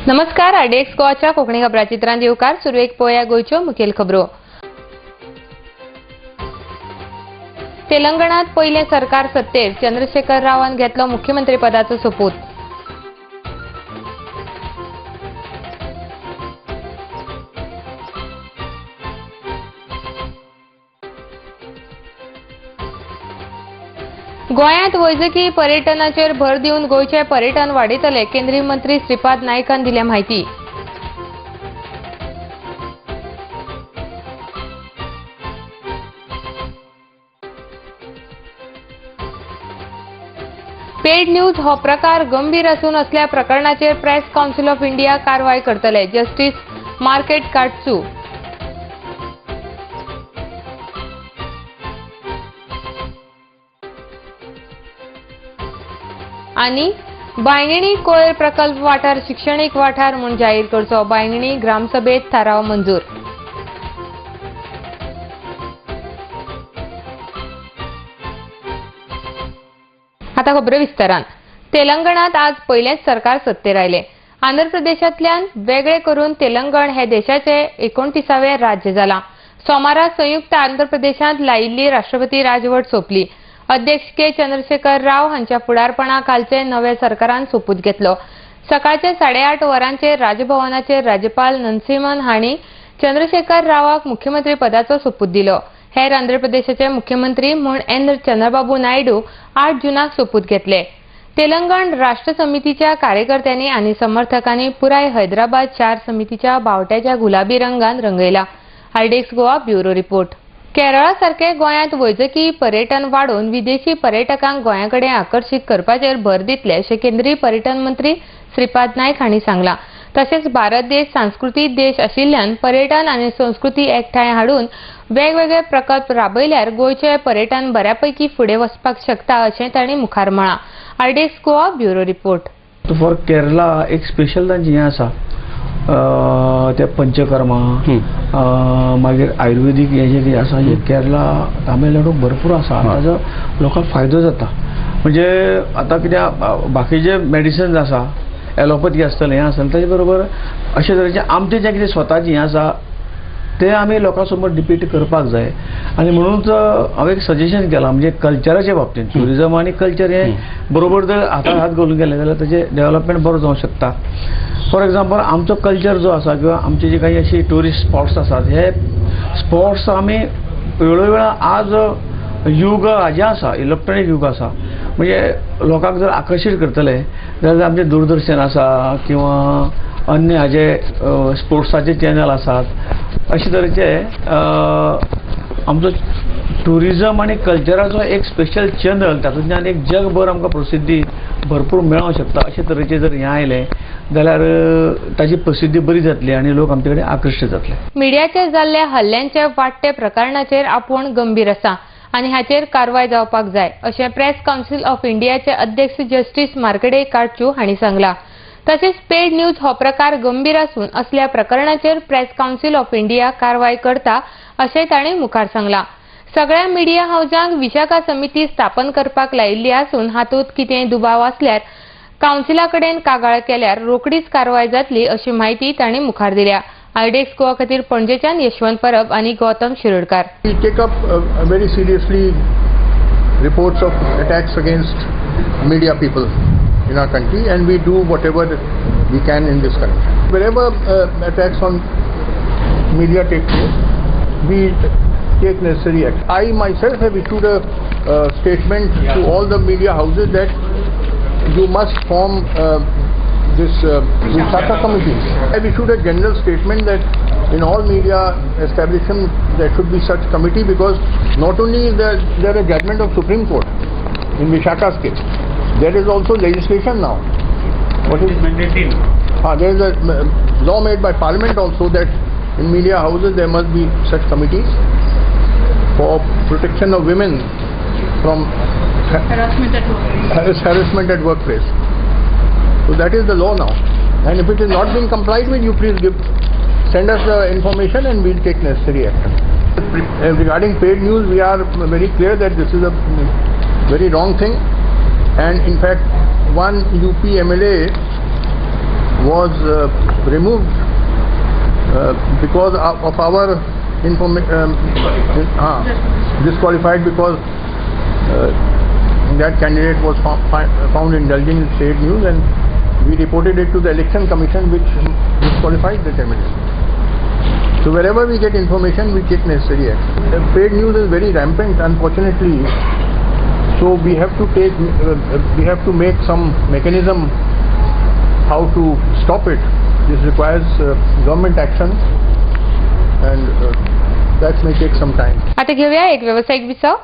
नमस्कार. आयडेक्स गोवाच्या कोंकणी खबराचित्रांत येवकार. सुरवेक पळोवया गोंयच्यो मुखेल खबरो. तेलंगणात पयले सरकार सत्तेर. चंद्रशेखर रावान घेतलो मुख्यमंत्री पदाचो सोपूत. गोंयांत वैजकी पर्यटनाचेर भर दिवन गोंयचे पर्यटन वाडयतले. केंद्रीय मंत्री श्रीपाद नायकान दिली माहिती. पेड न्यूज हो प्रकार गंभीर असून असल्या प्रकरणाचेर प्रेस काउन्सिल ऑफ इंडिया कारवाय करतले. जस्टिस मार्केट काटचू. आणि बायंगणी कोयर प्रकल्प वाठार शिक्षणीक वाठार म्हूण जाहीर करचो. बायंगणी ग्रामसभेत थाराव मंजूर. आता खबरो विस्तारान. तेलंगणात आज पयलेच सरकार सत्तेर आयले. आंध्र प्रदेशांतल्यान वेगळे करून तेलंगण हे देशाचे 29वें राज्य जाला. सोमारा संयुक्त आंध्र प्रदेशांत लायिल्ली राष्ट्रपती राजवट सोंपली. अध्यक्ष के चंद्रशेखर राव हांच्या फुडारपणा खालचे नवे सरकारान सोपूत घेतलो. सकाळचे 8:30 वरांचेर राजभवनाचेर राज्यपाल नरसिंहन हांणी चंद्रशेखर रावाक मुख्यमंत्री पदाचो सोपूत दिलो. हेर आंध्र प्रदेशाचे मुख्यमंत्री म्हूण एन चंद्रबाबू नायडू 8 जूनाक सोपूत घेतले. तेलंगण राष्ट्र समितीच्या कार्यकर्त्यांनी आनी समर्थकांनी पुराय हैदराबाद शार समितीच्या बावट्याच्या गुलाबी रंगान रंगयला. आयडेक्स गोवा ब्युरो रिपोर्ट. केरळा सारखे गोंयांत वैजकी पर्यटन वाडोवन विदेशी पर्यटकांक गोंयाकडे आकर्षित करपाचेर भर दितले अशें केंद्रीय पर्यटन मंत्री श्रीपाद नायक हांणी सांगलां. तशेंच भारत देश सांस्कृतीक देश आशिल्ल्यान पर्यटन आनी संस्कृती एकठांय हाडून वेगवेगळे प्रकल्प राबयल्यार गोंयचे पर्यटन बऱ्यापैकी फुडें वचपाक शकता अशें तांणी मुखार म्हळां. Iodex Goa bureau report. For Kerala एक स्पेशल तांचें हें आसा ते पंचकर्मा मागीर आयुर्वेदीक हे जे कितें आसा हे केरला तामिळनाडूक भरपूर आसा. ताजो लोकांक फायदो जाता. म्हणजे आतां कित्याक बाकीचे मेडिसिन्स आसा एलोपॅथी आसतलें हें आसतलें ताजे बरोबर अशे तरेचें आमचें जें कितें स्वताचें हें आसा तें आमी लोकां समोर डिपेट करपाक जाय. आनी म्हणूनच हांवें एक सजेशन केलां म्हणजे कल्चराच्या बाबतींत ट्युरिजम आनी कल्चर हें बरोबर जर हाताक हात घालून गेले जाल्यार ताजें डेव्हलपमेंट बरो जावंक शकता. फॉर एक्झाम्पल आमचो कल्चर जो आसा किंवा आमचे जे काही अशी टुरिस्ट स्पॉट्स आसात हे स्पॉट्स आमी वेळोवेळा आज युग हाजें आसा इलेक्ट्रॉनीक युग आसा म्हणजे लोकांक जर आकर्शीत करतले जाल्यार आमचें दूरदर्शन आसा किंवा अन्य हाजे स्पोर्ट्साचे चॅनल आसात अशे तरेचे आमचो टुरिजम आनी कल्चराचो एक स्पेशल चॅनल तातूंतल्यान एक जगभर आमकां प्रसिद्धी भरपूर मेळोवंक शकता. अशे तरेचे जर हें आयलें जाल्यार ताची प्रसिद्धी बरी जातली आनी लोक आमचे कडेन आकृश्ट जातले. मिडियाचेर जाल्ल्या हल्ल्यांच्या वाडटे प्रकरणाचेर आपूण गंभीर आसा आनी हाचेर कारवाय जावपाक जाय अशें प्रेस काउन्सिल ऑफ इंडियाचे अध्यक्ष जस्टिस मार्केट काटचू हांणी सांगलां. तशेंच पेड न्यूज हो प्रकार गंभीर असून असल्या प्रकरणाचेर प्रेस काउन्सिल ऑफ इंडिया कारवाय करता अशें तांणी मुखार सांगलां. सगळ्या मिडिया हाऊसांक विशाखा समिती स्थापन करपाक लायिल्ली असून हातूंत कितेंय दुबाव आसल्यार काउन्सिला कडेन कागाळ केल्यार रोखडीच कारवाय जातली अशी माहिती तांणी मुखार दिल्या. आयडेक्स गोवा खातीर पणजेच्यान यशवंत परब आनी Gautam Shirodkar. We take up very seriously reports of attacks against media people in our country and we do whatever we can in this country. Wherever attacks on media take place, we take necessary action. I myself have issued a statement to all the media houses that you must form this Vishaka committee. I have issued a general statement that in all media establishments there should be such committee because not only is there a judgment of Supreme Court in Vishaka's case, there is also legislation now. What is mandated? There is a law made by Parliament also that in media houses there must be such committees for protection of women from harassment at workplace. So that is the law now. And if it is not being complied with, you please send us the information and we'll take necessary action. Regarding paid news, we are very clear that this is a very wrong thing. And in fact, one UP MLA was removed because of our disqualified because that candidate was found indulging in trade news, and we reported it to the Election Commission, which disqualified the candidate. So wherever we get information, we take necessary action. Trade news is very rampant, unfortunately. So we have to make some mechanism how to stop it. This requires government action, and that may take some time. आता घेऊया एक व्यावसायिक विसाव.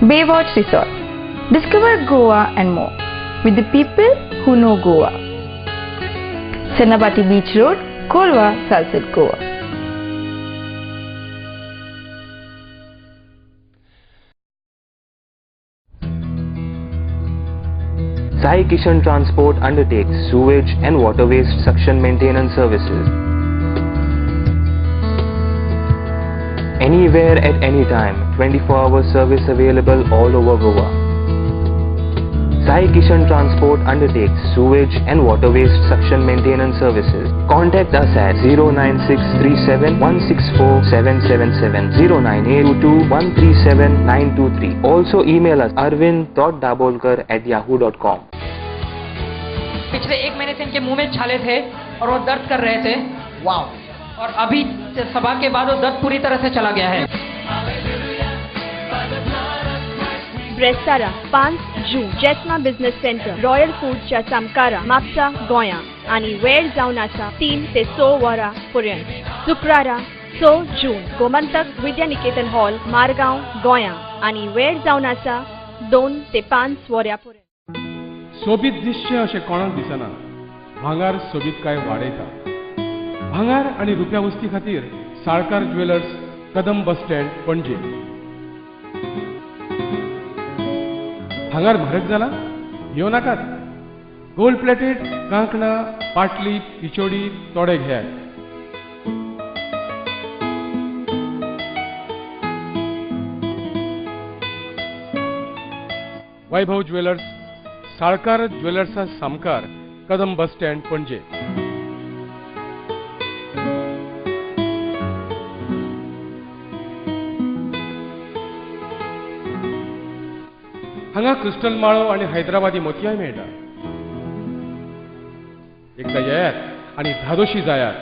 Baywatch Resort. Discover Goa and more with the people who know Goa. Chennapati Beach Road, Kolwa, Sunset, Goa. Sai Kishan Transport undertakes sewage and water waste suction maintenance services. Anywhere at any time, 24-hour service available all over Goa. Sai Kishan Transport undertakes sewage and water waste suction maintenance services. Contact us at 09637164777, 09822137923. Also email us arvind.dabolkar@yahoo.com. पिछले 1 महीने से इनके मुंह में छाले थे और वो दर्द कर रहे थे. वाह. और अभी सभा के बाद वो दर्द पूरी तरह से चला गया है. ब्रेस्तारा 5 जून जेस्मा बिझनेस सेंटर रॉयल फूडच्या सामकारा म्हापसा गोंया आणि वेळ जावन आसा 3 ते 6 वरां पर्यंत. शुक्रारा 6 जून गोमंतक विद्यानिकेतन हॉल मारगांव गोंया आणि वेळ जावन आसा 2 ते 5 वरां पर्यंत. सोबीत दिसचें अशें कोणाक दिसना. भांगार सोबीतकाय वाडयता. भांगार आणि रुप्या वस्ती खातीर Salkar jewellers, Kadam bus stand, पणजे. भांगार म्हारग जाला? घेवं नाकात. गोल्ड प्लेटेड कांकणां, पाटली, पिचोडी तोडे घेयात. वैभव ज्वेलर्स, साळकार ज्वेलर्सा सामकार, कदम बस स्टँड, पणजे. हांगा क्रिस्टल माळो आणि हैदराबादी मोतयाय मेळटा. एकदा येयात आणि धादोशी जायात.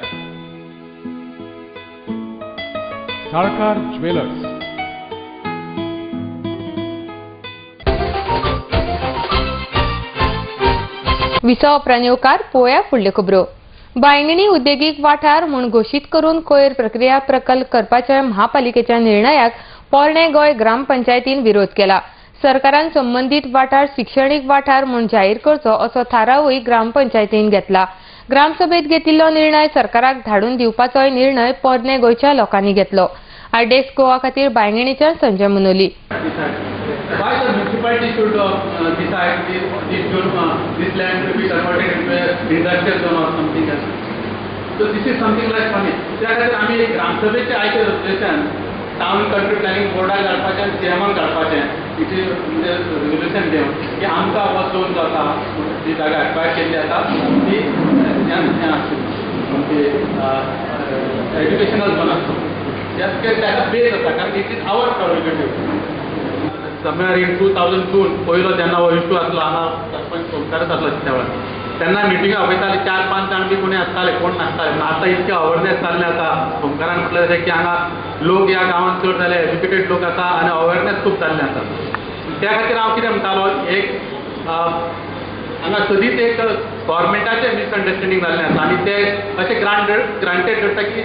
साळकार ज्वेलर्स. विसाव उपरांत येवकार पोया फुडल्यो खबरो. बायंगणी उद्देगीक वाठार म्हूण घोशीत करून कोयर प्रक्रिया प्रकल्प करपाच्या महापालिकेच्या निर्णयाक पोरणे गोंय ग्रामपंचायतीन विरोध केला. सरकारान संबंधीत वाठार शिक्षणीक वाठार म्हूण जाहीर करचो असो थारावूय ग्रामपंचायतीन घेतला. ग्रामसभेत घेतिल्लो निर्णय सरकाराक धाडून दिवपाचोय निर्णय पोरणे गोंयच्या लोकांनी घेतलो. डेस्क गोवा खातीर बायंगणीच्यान Sanjay मुनोली. Why the municipality should decide this land to be converted into a industrial zone or something else? So this is something like funny. त्या खातीर आमी ग्रामसभेचे आयचे रेजोल्युशन टाउन कंट्री प्लॅनिंग बोर्डाक घालपाचें आनी सीएमाक घालपाचें. इट इज रेजोल्युशन दिवन की आमकां हो जोन जो आसा जी जागा एक्वायर केल्ली आसा ती एज्युकेशनल झोन आसता. त्याचा बेस आसा कारण it is our prerogative. Somewhere in 2002 पयलो जेन्ना हो इश्यू आसलो हांगा सरपंच सोमकारच आसलो त्या वेळार तेन्ना मिटिंगां आपयताले 4-5 जाण बी कोणी आसताले कोण नासताले. आतां इतकें अवेरनेस जाल्लें आसा. सोमकारान म्हटलें अशें की हांगा लोक ह्या गांवांत चड जाले एज्युकेटेड लोक आसा आनी अवेरनेस खूब जाल्लें आसा. त्या खातीर हांव कितें म्हणटालो एक हांगा कधीच एक गव्हर्मेंटाचें मिसअंडरस्टँडींग जाल्लें आसा आनी ते अशें ग्रांटेड करता की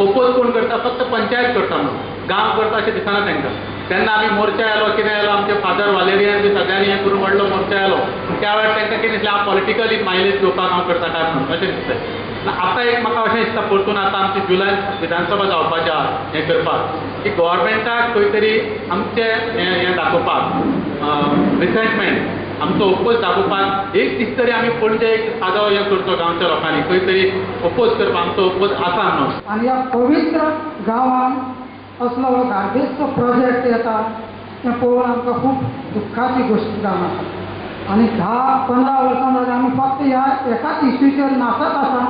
ओपोज कोण करता फक्त पंचायत करता म्हणून गांव करता अशें दिसना तांकां. तेन्ना आमी मोर्चा आयलो कितें आयलो आमचे फादर वालेरियन बी सगळ्यांनी हें करून व्हडलो मोर्चा आयलो त्या वेळार तांकां कितें दिसलें हांव पॉलिटिकली मायलेज घेवपाक हांव करता काय म्हणून अशें दिसलें. आतां एक म्हाका अशें दिसता परतून आतां आमची जुलय विधानसभा जावपाची आहा हें करपाक की गव्हर्मेंटाक खंय तरी आमचें हें दाखोवपाक रिसेंटमेंट आमचो ओपोज दाखोवपाक एक दीस तरी आमी पणजे एक सादो हें करचो गांवच्या लोकांनी खंय तरी ओपोज करपाक आमचो ओपोज आसा म्हणून. आणि ह्या पवित्र गांवान असलो हो गार्बेजचो प्रोजेक्ट येता तें पळोवन आमकां खूब दुख्खाची गोश्ट जावन आसा आनी 10-15 वर्सां जाली आमी फक्त ह्या एकाच इश्यूचेर नाचत आसा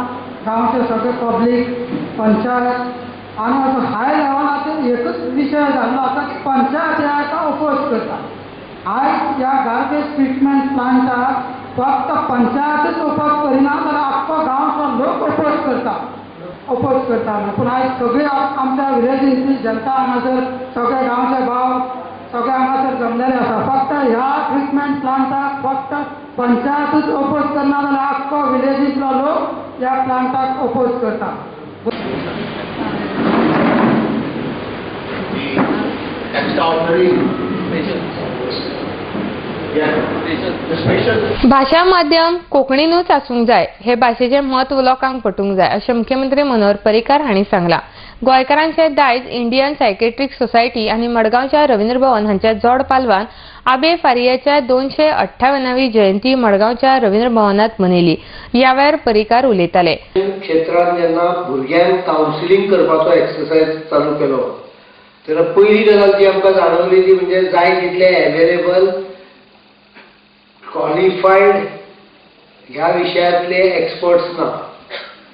गांवचे सगळे पब्लीक पंचायत आनी असो हाय लेवलाचेर एकच विशय जाल्लो आसा की पंचायत ह्या ओपोज करता. आयज ह्या गार्बेज ट्रिटमेंट प्लांटाक फक्त पंचायतच ओपोज करिना जाल्यार आख्खो गांवचो लोक ओपोज करता पूण आयज सगळी आमच्या विलेजींतली जनता हांगासर सगळे गांवचे भाव सगळे हांगासर जमलेले आसा. फक्त ह्या ट्रिटमेंट प्लांटाक फक्त पंचायतूच ओपोज करना जाल्यार आख्खो विलेजींतलो लोक ह्या प्लांटाक ओपोज करता. भाषा माध्यम कोंकणीनूच आसूंक जाय हे भाशेचें म्हत्व लोकांक पटूंक जाय अशें मुख्यमंत्री मनोहर पर्रीकार हांणी सांगलां. गोंयकारांचें दायज इंडियन सायकेट्रीक सोसायटी आनी मडगांवच्या रवींद्र भवन हांच्या जोड पालवान आबे फारियाच्या 258वी जयंती मडगांवच्या रवींद्र भवनांत मनयली. ह्या वेळार पर्रीकार उलयताले. क्षेत्रांत जेन्ना भुरग्यांक कावन्सिलींग करपाचो एक्सरसायज चालू केलो तेन्ना पयली गजाल जी आमकां जाणवली ती म्हणजे जाय तितले एवेलेबल क्वॉलिफायड ह्या विशयांतले एक्सपर्ट्स ना.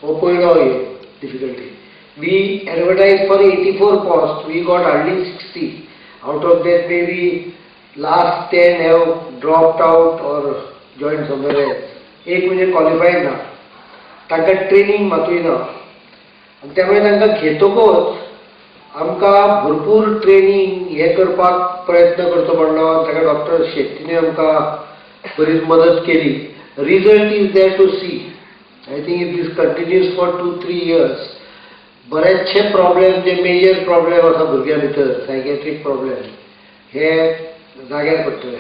हो पयलो difficulty. We advertise for 84 post, we got hardly 60. Out of that maybe last 10 have dropped out or join somewhere else. एक म्हणजे क्वॉलिफायड ना, तांकां ट्रेनिंग मातूय ना आनी त्यामुळे तांकां घेतकच आमकां भरपूर ट्रेनिंग हे करपाक प्रयत्न करचो पडलो. ताका डॉक्टर शेट्टीने आमकां बरीच मदत केली. Result is there to see. I think if this continues for 2-3 years बरेचशे प्रॉब्लेम जे मेजर प्रॉब्लेम आसा भुरग्यां भितर सायकॅट्रीक प्रॉब्लेम हे जाग्यार पडटले.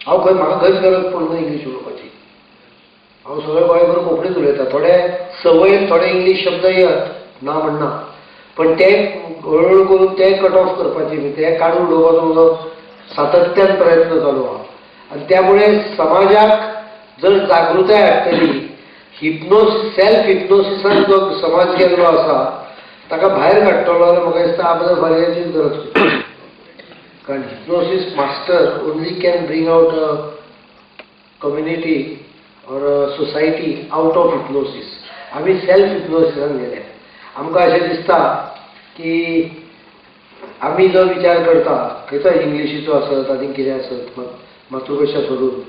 म्हाका खंयच गरज पडना इंग्लीश उलोवपाची. हांव सगळे गोंयभर कोंकणीच उलयता. थोडे संवयेन थोडे इंग्लीश शब्द येत ना म्हणना पण ते हळूहळू करून ते कट ऑफ करपाचे ते काडून उडोवपाचो म्हजो सातत्यान प्रयत्न चालू आहा. आणि त्यामुळे समाजाक जर जागृताय हाडटली हिप्नोसिस सेल्फ हिप्नोसिसान जो समाज गेल्लो आसा ताका भायर काडटलो जाल्यार म्हाका दिसता आबे फारियाचीच गरज पडटली. कारण hypnosis master only can bring out a community or a society out of hypnosis. आमी सेल्फ हिप्नोसिसान गेले. आमकां अशें दिसता की आमी जो विचार करता खंयचो इंग्लिशीचो आसत आनी कितें आसत मातृभाशा सोडून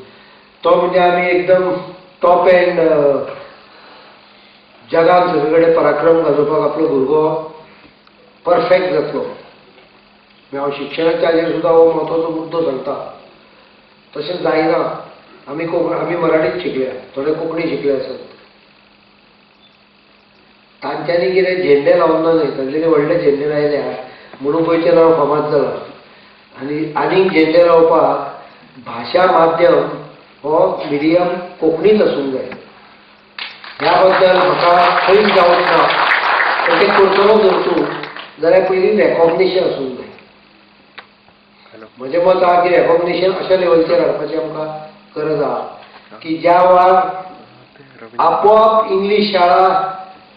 तो म्हणजे आमी एकदम टॉप एंड जगान सगळे कडेन पराक्रम गाजोवपाक आपलो भुरगो परफेक्ट जातलो. हांव शिक्षणाच्या हाजेर सुद्दां हो म्हत्वाचो मुद्दो सांगता. तशें जायना. आमी मराठीच शिकल्या, थोडे कोंकणी शिकले आसत. तांच्यांनी कितें झेंडे लावना न्हय, तांच्यांनी व्हडले झेंडे लायल्या म्हणून गोंयचें नांव फामाद जालां. आनीक झेंडे लावपाक भाशा माध्यम हो मिडियम कोंकणीच आसूंक जाय. ह्या बद्दल म्हाका खंयच डावट ना. पण तें करतलो जर तूं जाल्यार पयलीं रेकॉग्निशन आसूंक जाय. म्हजें मत आहा की रेकॉग्निशन अशा लेवलचेर हाडपाची आमकां गरज आहा की ज्या वेळार आपोआप इंग्लीश शाळा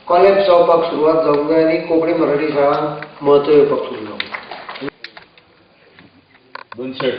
कॉलेज जावपाक सुरवात जावंक जाय आनी कोंकणी मराठी शाळांक म्हत्व येवपाक सुरू जावंक जाय.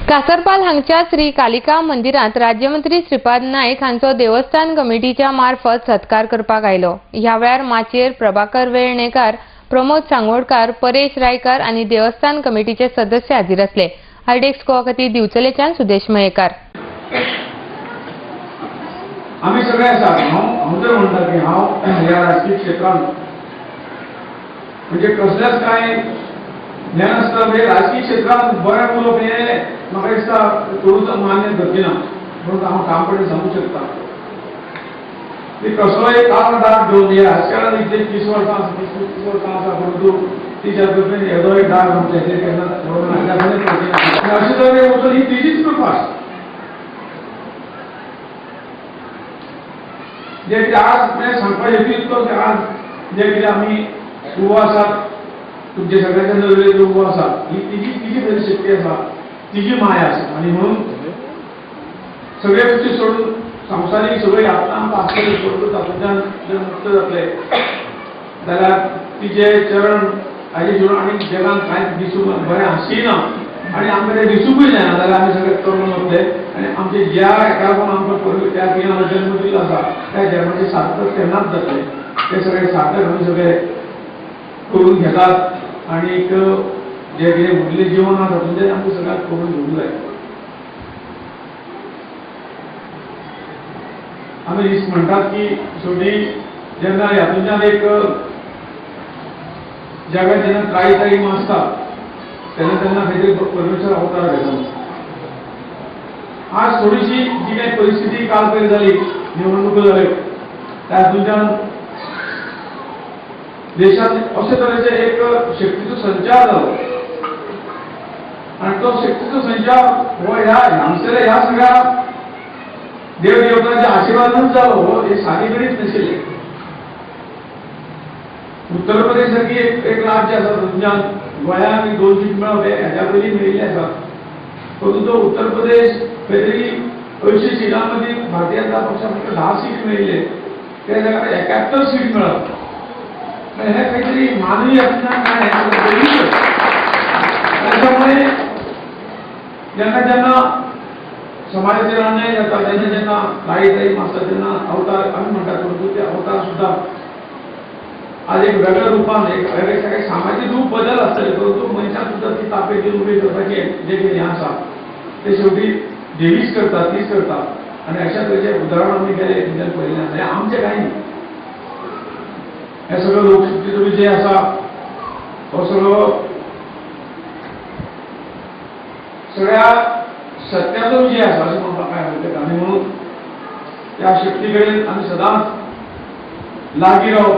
कासरपाल हांगच्या श्री कालिका मंदिरात राज्यमंत्री श्रीपाद नाईक हांचो देवस्थान कमिटीच्या मार्फत सत्कार करपाक आयलो. ह्या वेळार माचेर प्रभाकर वेळणेकार, प्रमोद सांगोडकार, परेश रायकार आणि देवस्थान कमिटीचे सदस्य हाजीर असले. आयडेक्स गोवा खातीर दिवचलेच्यान सुदेश मयेकार. आम्ही सगळे आसा हांव तर म्हणटा की हांव ह्या राजकीय क्षेत्रांत म्हणजे कसल्याच काय ज्ञान आसता म्हणजे राजकीय क्षेत्रांत बरें उलोवप हें म्हाका दिसता करूच मान्य धरची ना म्हणून हांव काम कडेन सांगूंक शकता की कसलोय काळ डाग घेवन हे राजकारणान इतले 30 वर्सां आसा परंतु तिच्या पयलीं येदोय डाग आमचे केन्ना अशें तरेन वचून ही तेजीच करपा जे कितें आज सांगपाक येतलो की आज जे कितें आमी उबो आसात तुमचे सगळ्यांच्या नदरेचो उबो आसा ही तिजी तरी शक्ती आसा तिजी माय आसा आनी म्हणून सगळे गोष्टी सोडून संवसारीक सगळे यातना आमकां आसतले परंतु तातूंतल्यान जर मुक्त जातले जाल्यार तिचे चरण हाजे जोडून आनी जगान कांयच दिसूंक बरें आशिना आनी आमकां तें दिसूंकूय जायना जाल्यार आमी सगळे तरुण वतले आनी आमचे ज्या हेका लागून आमकां पयलीं त्या पियान जन्म दिलो आसा त्या जन्माचें सार्थक केन्नाच जातलें ते सगळे सार्थक आमी सगळे करून घेतात आनी जे कितें उरलें जिवन आसा तातूंतल्यान आमकां सगळ्यांक करून घेवंक जाय. आमी दीस म्हणटात की शेवटी जेन्ना हातूंतल्यान एक जगात जेन्ना त्रायी आसता तेन्ना खंय तरी परमेश्वर अवतार घेता. आज थोडीशी जी काही परिस्थिती काल पयर जाली निवडणुको जाल्यो त्या हातूंतल्यान देशांत अशे तरेचे एक शक्तीचो संचार जालो आनी तो शक्तीचो संचार हो हांगसरल्या ह्या सगळ्या देव देवतांच्या आशिर्वादानूच जालो हे सादी कडेच नाशिल्ले. उत्तर प्रदेश सारखी एक राज्य आसा तातूंतल्यान गोंयांक 2 सीट मेळप हेच्या पयलीं मेळिल्ले आसात परंतु उत्तर प्रदेश खंय तरी 80 सीटां मदीं भारतीय जनता पक्षाक 10 सीट मेळिल्ले त्या जाग्यार 71 सीट मेळप हे खंय तरी मानवी त्याच्यामुळे जेन्ना समाजाचेर अन्याय जाता जेन्ना त्रायी आसता तेन्ना अवतार आमी म्हणटात परंतु ते अवतार सुद्दां आज एक वेगळ्या रूपान एक वेगळे सामाजिक रूप बदल आसतले परंतु मनशाक सुद्दां ती तापेचेर उबी करपाचें जे कितें हें आसा ते शेवटी देवीच करता तीच करता आनी अशा तरेचे उदाहरण आमी गेले तुमच्यान पळयलें आसा हें आमचें कांय न्ही. हे सगळं लोकशक्तीचो विजय आसा हो सगळो सगळ्या सत्याचो विजय आसा अशें म्हणपाक कांय हरकत आनी म्हणून त्या शक्ती कडेन आमी सदांच लागीं रावप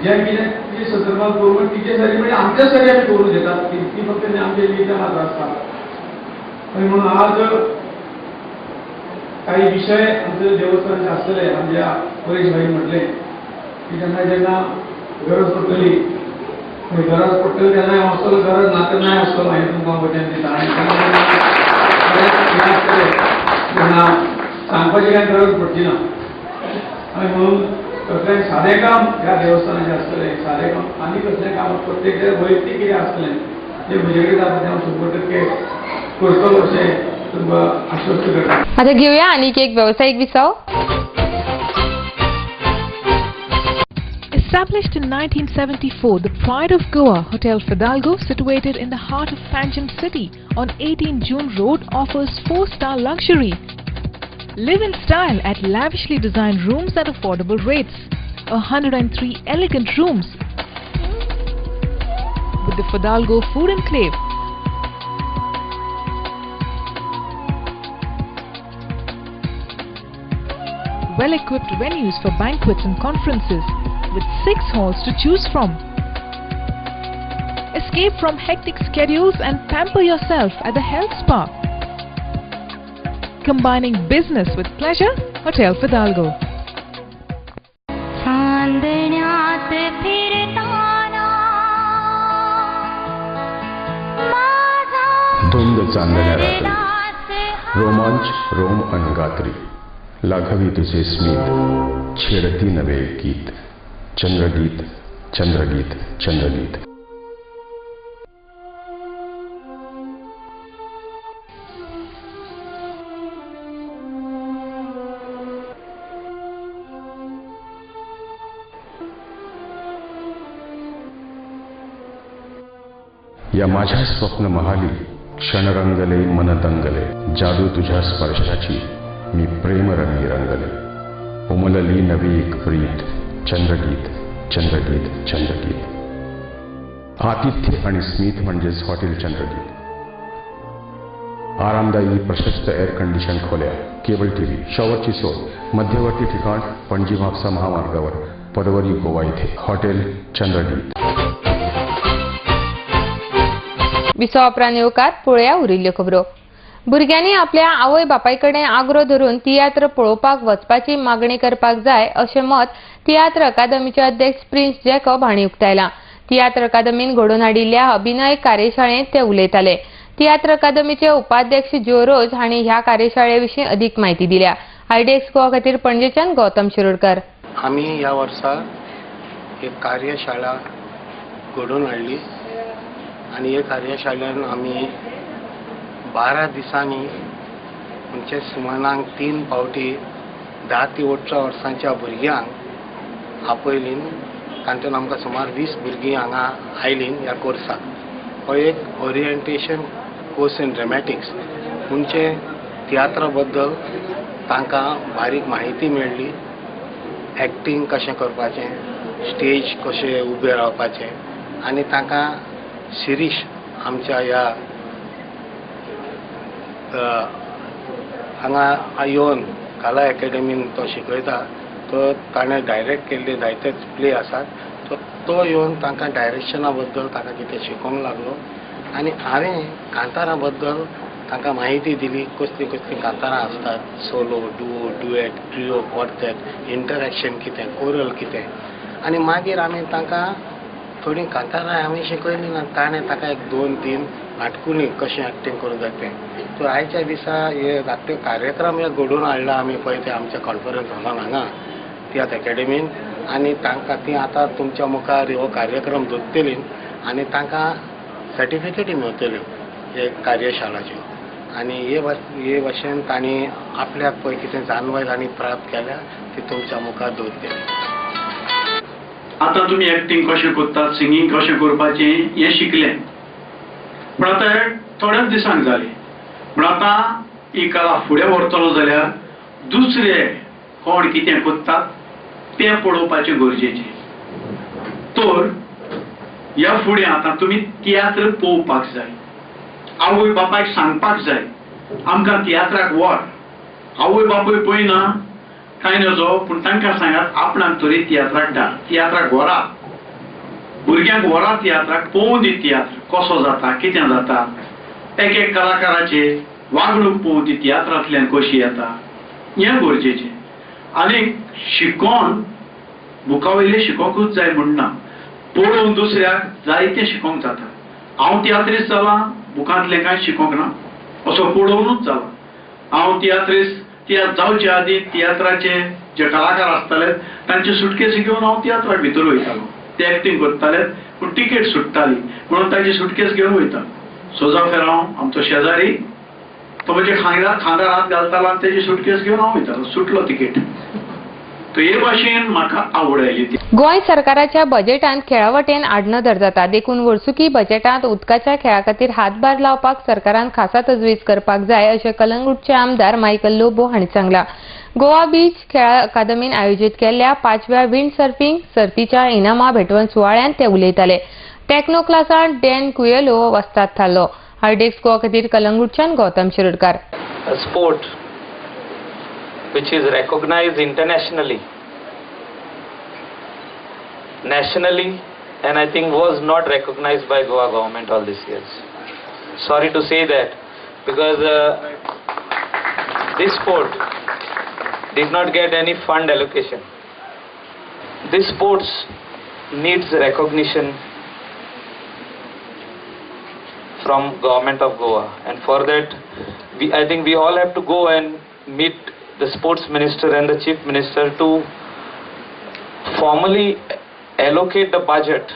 जें कितें तिजे संदर्भांत करून तिचे सारी म्हणजे आमच्या सारी आमी करून घेतात ती फक्त आमचे लिहिता मात्र आसता आनी म्हणून आज काही विशय आमचे देवस्थानाचे आसतले आमच्या परेश भाईन म्हटलें की जेन्ना गरज पडटली गरज पडटली तेन्ना हांव आसतलो गरज ना तेन्ना आसतलो हांवें तुमकां वचन दिता आनी तेन्ना सांगपाची कांय गरज पडची ना आनी म्हणून कसलें सादें काम ह्या देवस्थानाचें आसतलें सादें काम आनी कसलें काम प्रत्येक वैयक्तीक कितें आसतलें जें म्हजे कडेन जाता तें हांव 100% करतलो अशें तुमकां आश्वस्त करता. आता घेऊया आणीक एक व्यावसायिक विसाव. Established in 1974, the Pride of Goa, Hotel Fidalgo, situated in the heart of Panjim city on 18 June Road, offers 4-star luxury. Live in style at lavishly designed rooms at affordable rates. 103 elegant rooms with the Fidalgo Food Enclave. Well-equipped venues for banquets and conferences, with 6 halls to choose from. Escape from hectic schedules and pamper yourself at the health spa. Combining business with pleasure, Hotel Fidalgo. धुंद चांदण्या रात्री रोमांच Rome अनगात्री लाघवी तुझे स्मित छेडती नवे गीत चंद्रगीत चंद्रगीत चंद्रगीत. या माझ्या स्वप्न महाली क्षण रंगले मन दंगले, जादू तुझ्या स्पर्शाची मी प्रेम रंगी रंगले, उमलली नवी एक प्रीत, चंद्रगीत चंद्रगीत चंद्रगीत. आतिथ्य आणि स्मित म्हणजेच हॉटेल चंद्रगीत. आरामदायी प्रशस्त एअर कंडिशन खोल्या, केबल टीव्ही, शॉवरची सोय, मध्यवर्ती ठिकाण पणजी म्हापसा महामार्गावर पदवरी गोवा येथे हॉटेल चंद्रगीत. विसो उपरांत येवकार पळोवया उरिल्ल्यो खबरो. भुरग्यांनी आपल्या आवय बापायकडे आग्रो धरून तियात्र पळोवपाक वचपाची मागणी करपाक जाय अशें मत तियात्र अकादमीचे अध्यक्ष प्रिन्स जॅकब हांणी उक्तायलां. तियात्र अकादमीन घडोवन हाडिल्ल्या अभिनय कार्यशाळेंत ते उलयताले. तियात्र अकादमीचे उपाध्यक्ष जो रोज हांणी ह्या कार्यशाळे विशीं अदीक म्हायती दिल्या. आयडेक्स गोवा खातीर पणजेच्यान गौतम शिरोडकर. आम्ही ह्या वर्सा एक कार्यशाळा घडोवन हाडली आणि हे कार्यशाळेन आमी 12 दिसांनी म्हणजे सुमाराक 3 फावटी 10 ते 18 वर्सांच्या भुरग्यांक आपयलीं. तातूंत आमकां सुमार 20 भुरगीं हांगा आयलीं ह्या कोर्साक. हो एक ओरिएंटेशन कोर्स इन ड्रॅमॅटिक्स म्हणजे तियात्रा बद्दल तांकां बारीक म्हायती मेळ्ळी. एक्टींग कशें करपाचें, स्टेज कशें उबें रावपाचें आनी तांकां शिरीश आमच्या ह्या हांगा येवन कला अकॅडमीन तो शिकयता. तो ताणें डायरेक्ट केल्ले जायते प्ले आसात. तो येवन तांकां डायरेक्शना बद्दल तांकां कितें शिकोवंक लागलो आनी हांवें कांतारा बद्दल तांकां म्हायती दिली. कसलीं कसलीं कांतारां आसतात, solo, Duo, duet, trio, quartet, interaction कितें, कोरल कितें. आनी मागीर आमी तांकां थोडीं कांतारां हांवें शिकयलीं आनी ताणें ताका 2-3 नाटकुनी कशें एक्टींग करूं जाय तें. तो आयच्या दिसा हे धाकटे कार्यक्रम हे घडोवन हाडला आमी पळय ते आमच्या कॉन्फरन्स हॉलान हांगा तियात्र अकॅडमीन. आनी तांकां ती आतां तुमच्या मुखार हो कार्यक्रम दवरतलीं आनी तांकां सर्टिफिकेटी मेळटल्यो हे कार्यशाळाच्यो. आनी हे भाशेन तांणी आपल्याक पळय कितें जानवय तांणी प्राप्त केल्या ती तुमच्या मुखार दवरतली. आतां तुमी एक्टींग कशें करतात, सिंगींग कशें करपाचें हें शिकलें. पूण आतां थोड्याच दिसांक जालें. पूण आतां ही कला फुडें व्हरतलो जाल्यार दुसरे कोण कितें करतात तें पळोवपाचें गरजेचें. तर ह्या फुडें आतां तुमी तियात्र पळोवपाक जाय. आवय बापायक सांगपाक जाय आमकां तियात्राक व्हर. आवय बापूय पळयना कांय नजो, पूण तांकां सांगात आपणाक तरी तियात्राक धाड, तियात्राक व्हरा. भुरग्यांक व्हरा तियात्राक, पळोवन दी तियात्र कसो जाता, कितें जाता. एक एक कलाकाराचे वागणूक पळोवन ती तियात्रांतल्यान कशी येता हें गरजेचें. आनीक शिकोवन बुकावयलें शिकोवंकूच जाय म्हणना, पळोवन दुसऱ्याक जायतें शिकोवंक जाता. हांव तियात्रीस्ट जालां, बुकांतलें कांय शिकोवंक ना, असो पळोवनूच जाला. हांव तियात्रीस्ट जावचे आदीं तियात्राचे जे कलाकार आसताले तांचे सुटकेस घेवन हांव तियात्राक भितर वयतालो. ते एक्टींग करताले पूण टिकेट सुट्टाली म्हणून ताची सुटकेस घेवन वयता. सोजा फेरांव आमचो शेजारी तो म्हणजे खांदार हात घालतालो आनी तेजी सुटकेस घेवन हांव वयतालो. सुटलो तिकेट. तो हे भाशेन म्हाका आवड आयली. गोंय सरकाराच्या बजेटांत खेळावटेन आडनदर जाता. देखून वर्सुकी बजेटांत उदकाच्या खेळा खातीर हातभार लावपाक सरकारान खासा तजवीज करपाक जाय अशें कलंगूटचे आमदार मायकल लोबो हांणी सांगलां. गोवा बीच खेळा अकादमीन आयोजीत केल्ल्या 5व्या विंड सर्फिंग सर्तीच्या इनामां भेटवण सुवाळ्यांत ते उलयताले. टेक्नो क्लासांत डॅन कुयेलो वस्ताद थारलो. आयडेक्स गोवा खातीर कलंगूटच्यान Gautam Shirodkar. Sport which is recognized internationally, nationally, and I think was not recognized by Goa government all these years. Sorry to say that, because this sport did not get any fund allocation. This sports needs recognition from government of Goa, and for that I think we all have to go and meet the sports minister and the chief minister to formally allocate the budget.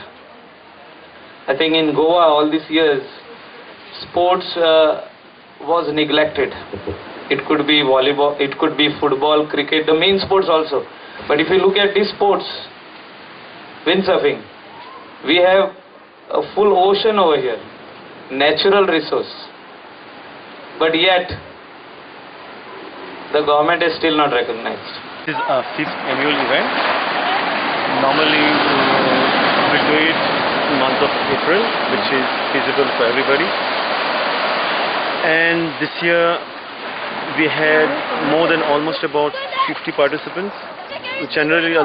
I think in Goa all these years sports was neglected. It could be volleyball, it could be football, cricket, the main sports also. But if you look at these sports, windsurfing, we have a full ocean over here. natural resource, but yet the government is still not recognized. This is our 5th annual event. Normally we do it in the month of April, which is feasible for everybody. And this year we had more than almost about 50 participants. Generally,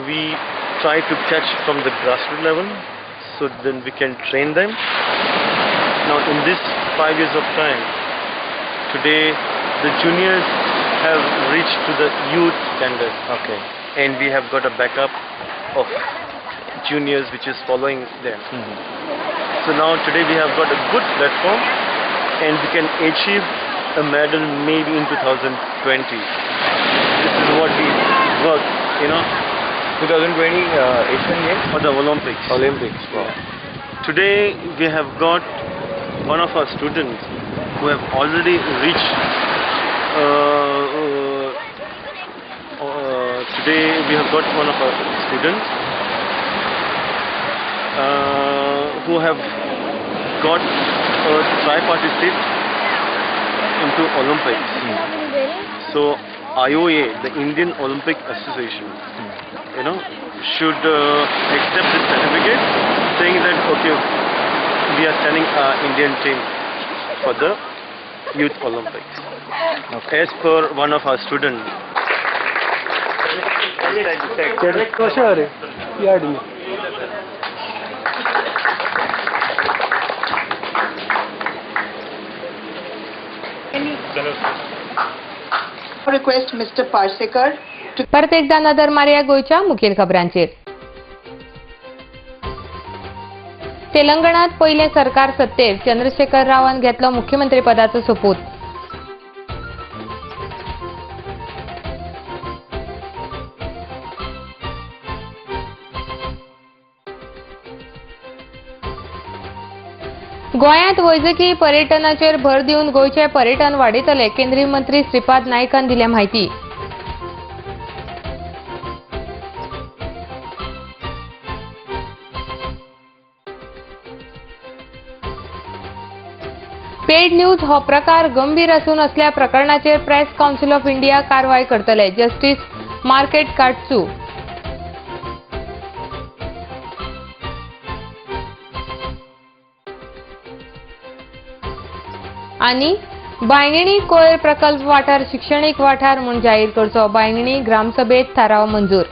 we try to catch from the grassroots level, so then we can train them. Now in this 5 years of time, today the juniors have reached to the youth standard. Okay. And we have got a backup of juniors which is following them. So now today we have got a good platform and we can achieve a medal maybe in 2020. This is what we work, 2020 Asian Games for the Olympics. Wow. Today we have got one of our students who have already reached today we have got one of our students who have got a tripartite into Olympics. So IOA, the Indian Olympic Association, should accept this certificate, saying that okay, we are sending our Indian team for the Youth Olympics. Okay. As per one of our students. Request Mr. Parsekar to परत एकदा नजर मारूया गोयच्या मुखेल खबरांचेर. तेलंगणात पहिले सरकार सत्तेर चंद्रशेखर रावान घेतलो मुख्यमंत्री पदाचो सोपूत. गोंयांत वैजकी पर्यटनाचेर भर दिवन गोंयचे पर्यटन वाडयतले केंद्रीय मंत्री श्रीपाद नायकान दिल्या म्हायती. पेड न्यूज हो प्रकार गंभीर असून असल्या प्रकरणाचेर प्रेस काउन्सिल ऑफ इंडिया कारवाय करतले. जस्टिस मार्केट काटचू. आणि बायणिणी कोयर प्रकल्प वाठार शिक्षणीक वाठार म्हूण जाहीर करचो. बायणिणी ग्रामसभेत थाराव मंजूर.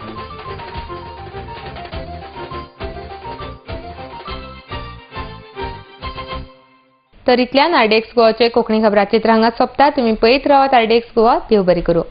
तर इतल्यान आरडीएक्स गोवाचे कोंकणी खबराचित्र हांगा सोंपता. तुमी पळयत रावात आरडीएक्स गोवा. देव बरें करूं.